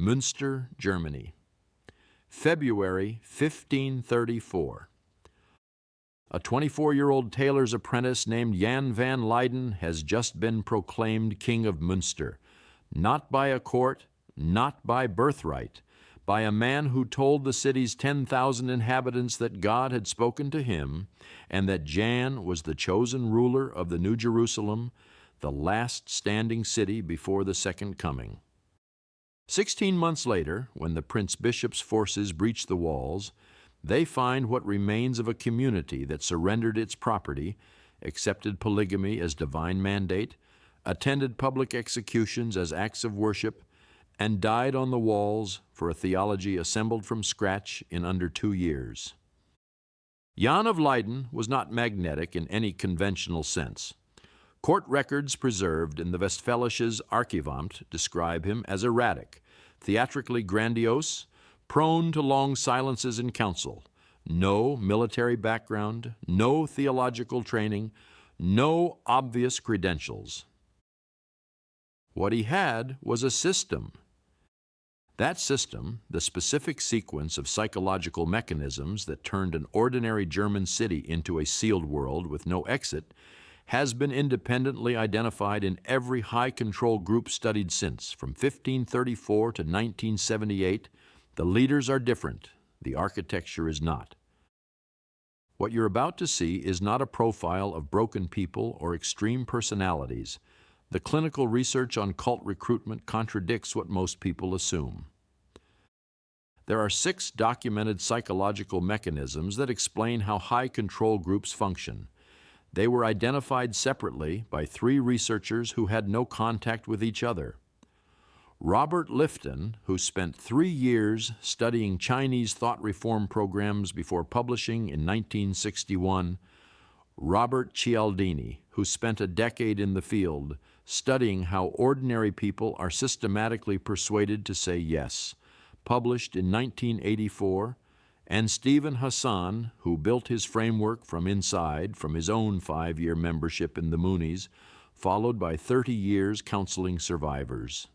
Münster, Germany. February 1534. A 24-year-old tailor's apprentice named Jan van Leyden has just been proclaimed King of Münster, not by a court, not by birthright, by a man who told the city's 10,000 inhabitants that God had spoken to him and that Jan was the chosen ruler of the New Jerusalem, the last standing city before the second coming. 16 months later, when the Prince Bishop's forces breach the walls, they find what remains of a community that surrendered its property, accepted polygamy as divine mandate, attended public executions as acts of worship, and died on the walls for a theology assembled from scratch in under 2 years. Jan of Leyden was not magnetic in any conventional sense. Court records preserved in the Westfälisches Archivamt describe him as erratic, theatrically grandiose, prone to long silences in council, no military background, no theological training, no obvious credentials. What he had was a system. That system, the specific sequence of psychological mechanisms that turned an ordinary German city into a sealed world with no exit, has been independently identified in every high-control group studied since. From 1534 to 1978, the leaders are different, the architecture is not. What you're about to see is not a profile of broken people or extreme personalities. The clinical research on cult recruitment contradicts what most people assume. There are 6 documented psychological mechanisms that explain how high-control groups function. They were identified separately by 3 researchers who had no contact with each other. Robert Lifton, who spent 3 years studying Chinese thought reform programs before publishing in 1961, Robert Cialdini, who spent a decade in the field studying how ordinary people are systematically persuaded to say yes, published in 1984, and Stephen Hassan, who built his framework from inside from his own 5-year membership in the Moonies, followed by 30 years counseling survivors.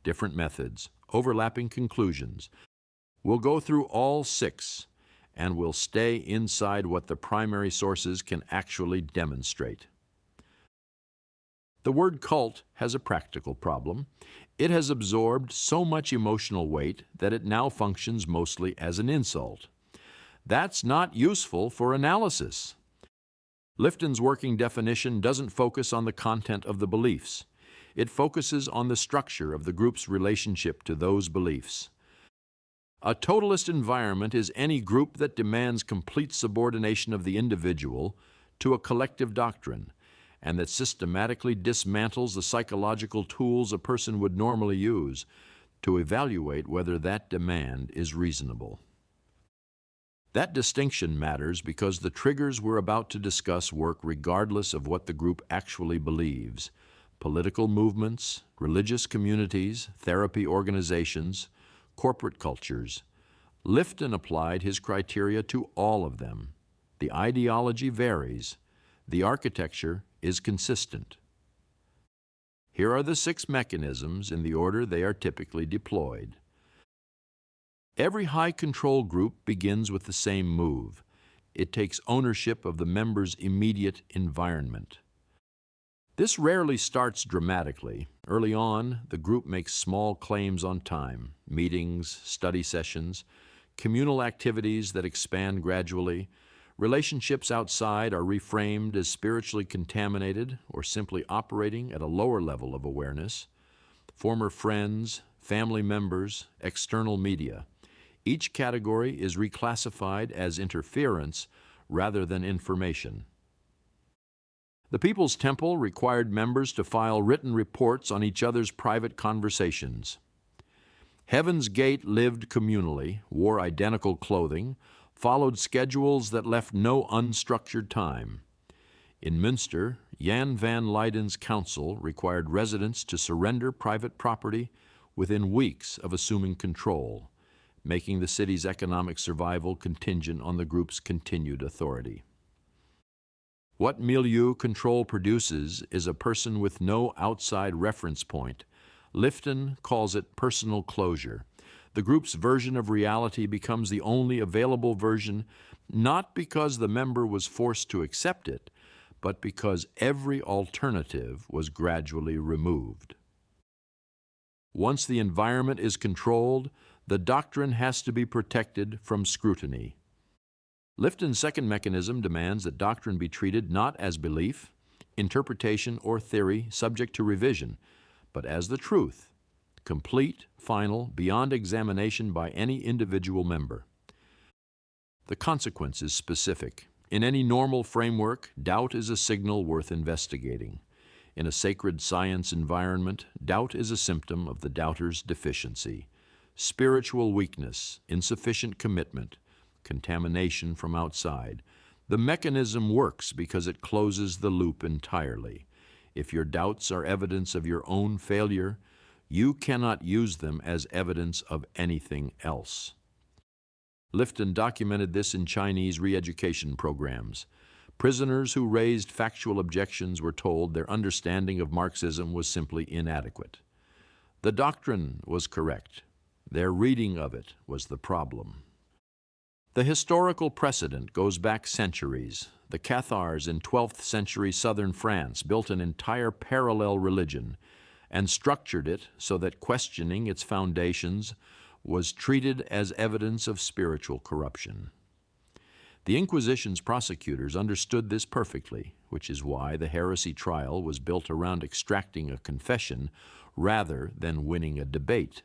Different methods, overlapping conclusions. We'll go through all 6, and we'll stay inside what the primary sources can actually demonstrate. The word cult has a practical problem. It has absorbed so much emotional weight that it now functions mostly as an insult. That's not useful for analysis. Lifton's working definition doesn't focus on the content of the beliefs. It focuses on the structure of the group's relationship to those beliefs. A totalist environment is any group that demands complete subordination of the individual to a collective doctrine, and that systematically dismantles the psychological tools a person would normally use to evaluate whether that demand is reasonable. That distinction matters because the triggers we're about to discuss work regardless of what the group actually believes. Political movements, religious communities, therapy organizations, corporate cultures. Lifton applied his criteria to all of them. The ideology varies. The architecture is consistent. Here are the 6 mechanisms in the order they are typically deployed. Every high-control group begins with the same move. It takes ownership of the member's immediate environment. This rarely starts dramatically. Early on, the group makes small claims on time, meetings, study sessions, communal activities that expand gradually. Relationships outside are reframed as spiritually contaminated or simply operating at a lower level of awareness. Former friends, family members, external media. Each category is reclassified as interference rather than information. The People's Temple required members to file written reports on each other's private conversations. Heaven's Gate lived communally, wore identical clothing, followed schedules that left no unstructured time. In Münster, Jan van Leyden's council required residents to surrender private property within weeks of assuming control, making the city's economic survival contingent on the group's continued authority. What Milieu control produces is a person with no outside reference point, Lifton calls it personal closure. The group's version of reality becomes the only available version, not because the member was forced to accept it, but because every alternative was gradually removed. Once the environment is controlled, the doctrine has to be protected from scrutiny. Lifton's second mechanism demands that doctrine be treated not as belief, interpretation, or theory subject to revision, but as the truth, complete, final, beyond examination by any individual member. The consequence is specific. In any normal framework, doubt is a signal worth investigating. In a sacred science environment, doubt is a symptom of the doubter's deficiency. Spiritual weakness, insufficient commitment, contamination from outside. The mechanism works because it closes the loop entirely. If your doubts are evidence of your own failure, you cannot use them as evidence of anything else. Lifton documented this in Chinese re-education programs. Prisoners who raised factual objections were told their understanding of Marxism was simply inadequate. The doctrine was correct. Their reading of it was the problem. The historical precedent goes back centuries. The Cathars in 12th century southern France built an entire parallel religion and structured it so that questioning its foundations was treated as evidence of spiritual corruption. The Inquisition's prosecutors understood this perfectly, which is why the heresy trial was built around extracting a confession rather than winning a debate.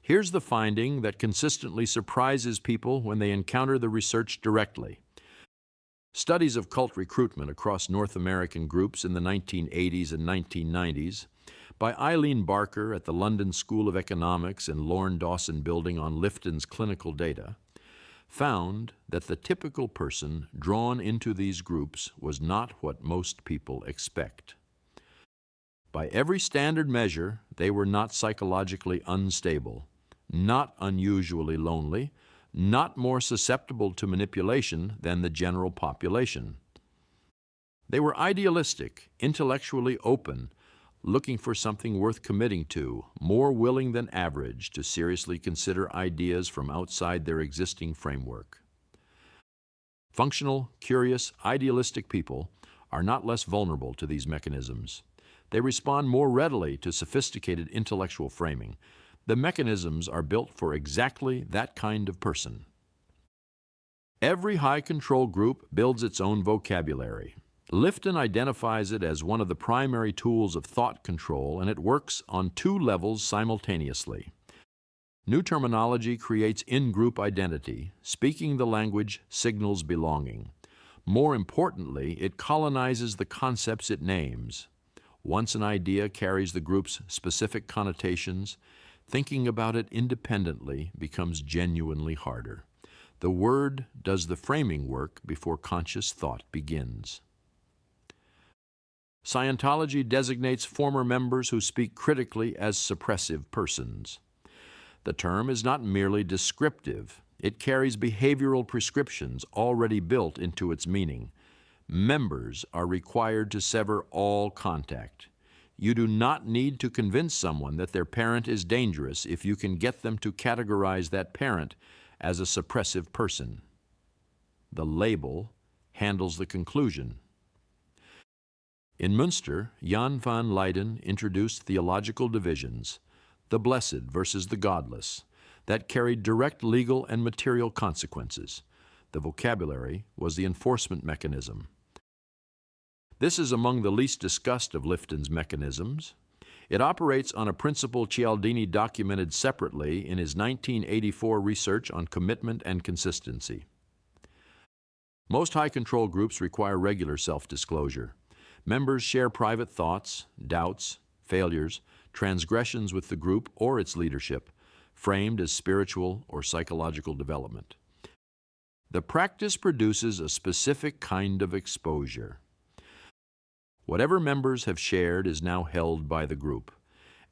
Here's the finding that consistently surprises people when they encounter the research directly. Studies of cult recruitment across North American groups in the 1980s and 1990s by Eileen Barker at the London School of Economics and Lorne Dawson Building on Lifton's clinical data found that the typical person drawn into these groups was not what most people expect. By every standard measure, they were not psychologically unstable, not unusually lonely, not more susceptible to manipulation than the general population. They were idealistic, intellectually open, looking for something worth committing to, more willing than average to seriously consider ideas from outside their existing framework. Functional, curious, idealistic people are not less vulnerable to these mechanisms. They respond more readily to sophisticated intellectual framing. The mechanisms are built for exactly that kind of person. Every high-control group builds its own vocabulary. Lifton identifies it as one of the primary tools of thought control, and it works on two levels simultaneously. New terminology creates in-group identity. Speaking the language signals belonging. More importantly, it colonizes the concepts it names. Once an idea carries the group's specific connotations, thinking about it independently becomes genuinely harder. The word does the framing work before conscious thought begins. Scientology designates former members who speak critically as suppressive persons. The term is not merely descriptive. It carries behavioral prescriptions already built into its meaning. Members are required to sever all contact. You do not need to convince someone that their parent is dangerous if you can get them to categorize that parent as a suppressive person. The label handles the conclusion. In Münster, Jan van Leyden introduced theological divisions, the blessed versus the godless, that carried direct legal and material consequences. The vocabulary was the enforcement mechanism. This is among the least discussed of Lifton's mechanisms. It operates on a principle Cialdini documented separately in his 1984 research on commitment and consistency. Most high-control groups require regular self-disclosure. Members share private thoughts, doubts, failures, transgressions with the group or its leadership, framed as spiritual or psychological development. The practice produces a specific kind of exposure. Whatever members have shared is now held by the group.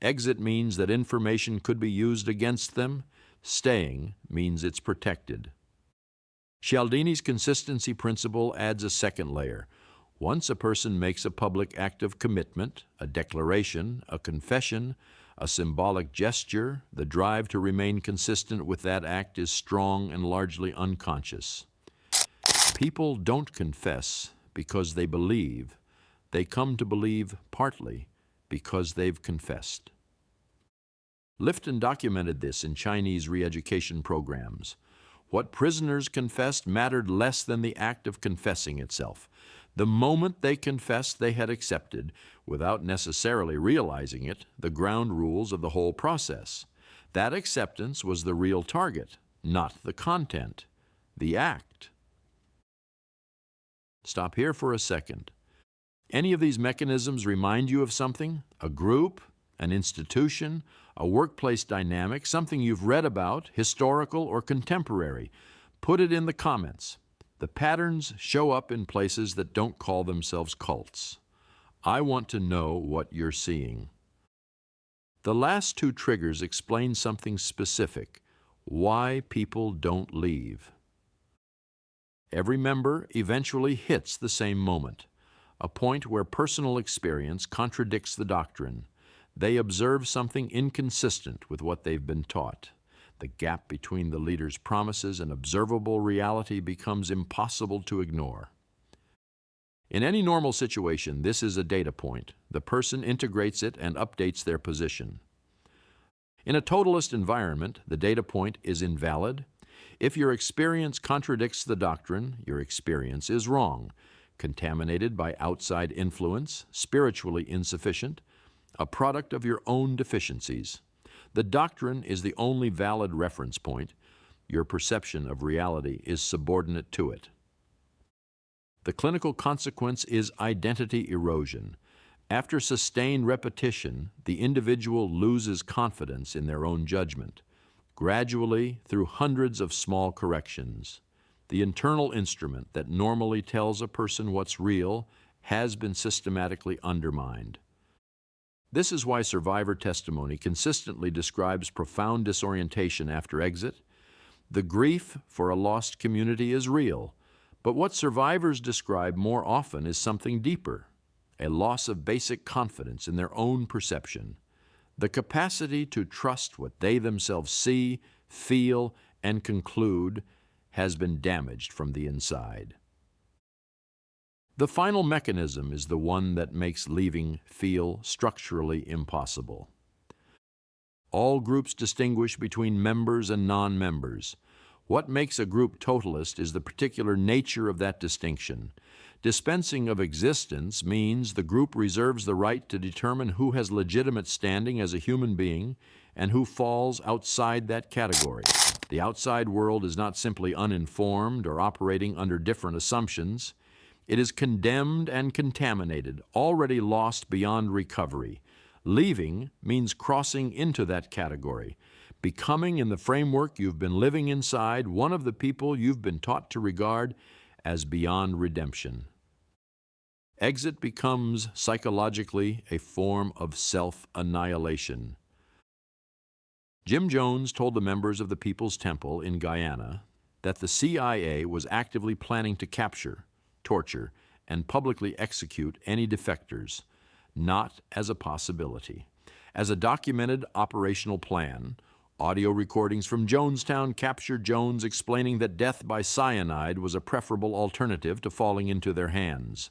Exit means that information could be used against them. Staying means it's protected. Cialdini's consistency principle adds a second layer. Once a person makes a public act of commitment, a declaration, a confession, a symbolic gesture, the drive to remain consistent with that act is strong and largely unconscious. People don't confess because they believe. They come to believe partly because they've confessed. Lifton documented this in Chinese re-education programs. What prisoners confessed mattered less than the act of confessing itself. The moment they confessed, they had accepted, without necessarily realizing it, the ground rules of the whole process. That acceptance was the real target, not the content, the act. Stop here for a second. Any of these mechanisms remind you of something? A group, an institution, a workplace dynamic, something you've read about, historical or contemporary? Put it in the comments. The patterns show up in places that don't call themselves cults. I want to know what you're seeing. The last two triggers explain something specific: why people don't leave. Every member eventually hits the same moment, a point where personal experience contradicts the doctrine. They observe something inconsistent with what they've been taught. The gap between the leader's promises and observable reality becomes impossible to ignore. In any normal situation, this is a data point. The person integrates it and updates their position. In a totalist environment, the data point is invalid. If your experience contradicts the doctrine, your experience is wrong, contaminated by outside influence, spiritually insufficient, a product of your own deficiencies. The doctrine is the only valid reference point. Your perception of reality is subordinate to it. The clinical consequence is identity erosion. After sustained repetition, the individual loses confidence in their own judgment. Gradually, through hundreds of small corrections, the internal instrument that normally tells a person what's real has been systematically undermined. This is why survivor testimony consistently describes profound disorientation after exit. The grief for a lost community is real, but what survivors describe more often is something deeper: a loss of basic confidence in their own perception. The capacity to trust what they themselves see, feel, and conclude has been damaged from the inside. The final mechanism is the one that makes leaving feel structurally impossible. All groups distinguish between members and non-members. What makes a group totalist is the particular nature of that distinction. Dispensing of existence means the group reserves the right to determine who has legitimate standing as a human being and who falls outside that category. The outside world is not simply uninformed or operating under different assumptions. It is condemned and contaminated, already lost beyond recovery. Leaving means crossing into that category, becoming, in the framework you've been living inside, one of the people you've been taught to regard as beyond redemption. Exit becomes psychologically a form of self-annihilation. Jim Jones told the members of the People's Temple in Guyana that the CIA was actively planning to capture, torture, and publicly execute any defectors, not as a possibility. As a documented operational plan, audio recordings from Jonestown captured Jones explaining that death by cyanide was a preferable alternative to falling into their hands.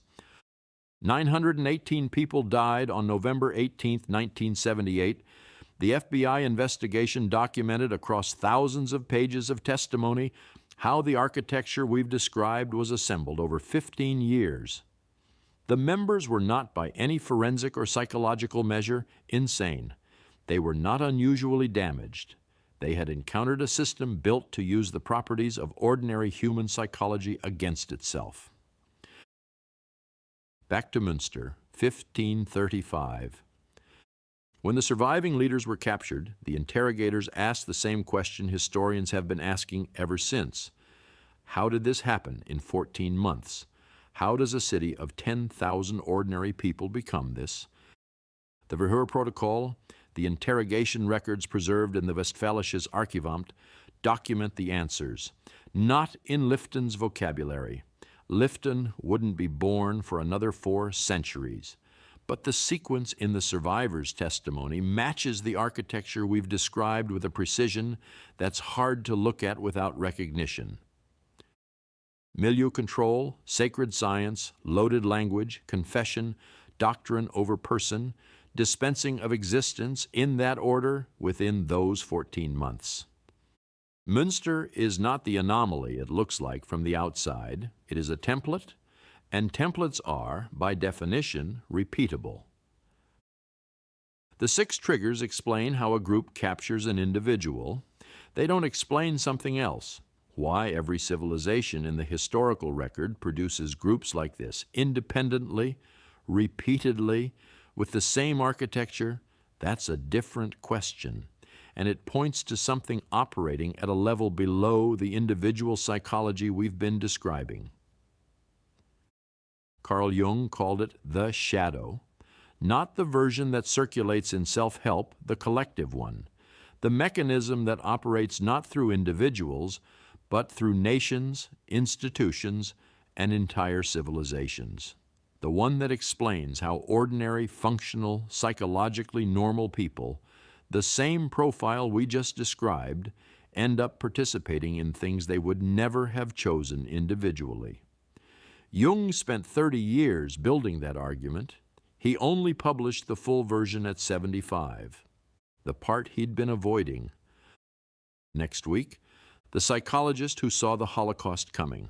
918 people died on November 18, 1978. The FBI investigation documented across thousands of pages of testimony how the architecture we've described was assembled over 15 years. The members were not, by any forensic or psychological measure, insane. They were not unusually damaged. They had encountered a system built to use the properties of ordinary human psychology against itself. Back to Münster, 1535. When the surviving leaders were captured, the interrogators asked the same question historians have been asking ever since. How did this happen in 14 months? How does a city of 10,000 ordinary people become this? The Verhör Protocol, the interrogation records preserved in the Westfälisches Archivamt, document the answers, not in Lifton's vocabulary. Lifton wouldn't be born for another 4 centuries, but the sequence in the survivor's testimony matches the architecture we've described with a precision that's hard to look at without recognition. Milieu control, sacred science, loaded language, confession, doctrine over person, dispensing of existence in that order within those 14 months. Münster is not the anomaly it looks like from the outside. It is a template, and templates are, by definition, repeatable. The 6 triggers explain how a group captures an individual. They don't explain something else. Why every civilization in the historical record produces groups like this, independently, repeatedly, with the same architecture, that's a different question, and it points to something operating at a level below the individual psychology we've been describing. Carl Jung called it the shadow, not the version that circulates in self-help, the collective one, the mechanism that operates not through individuals, but through nations, institutions, and entire civilizations. The one that explains how ordinary, functional, psychologically normal people, the same profile we just described, end up participating in things they would never have chosen individually. Jung spent 30 years building that argument. He only published the full version at 75, the part he'd been avoiding. Next week, the psychologist who saw the Holocaust coming.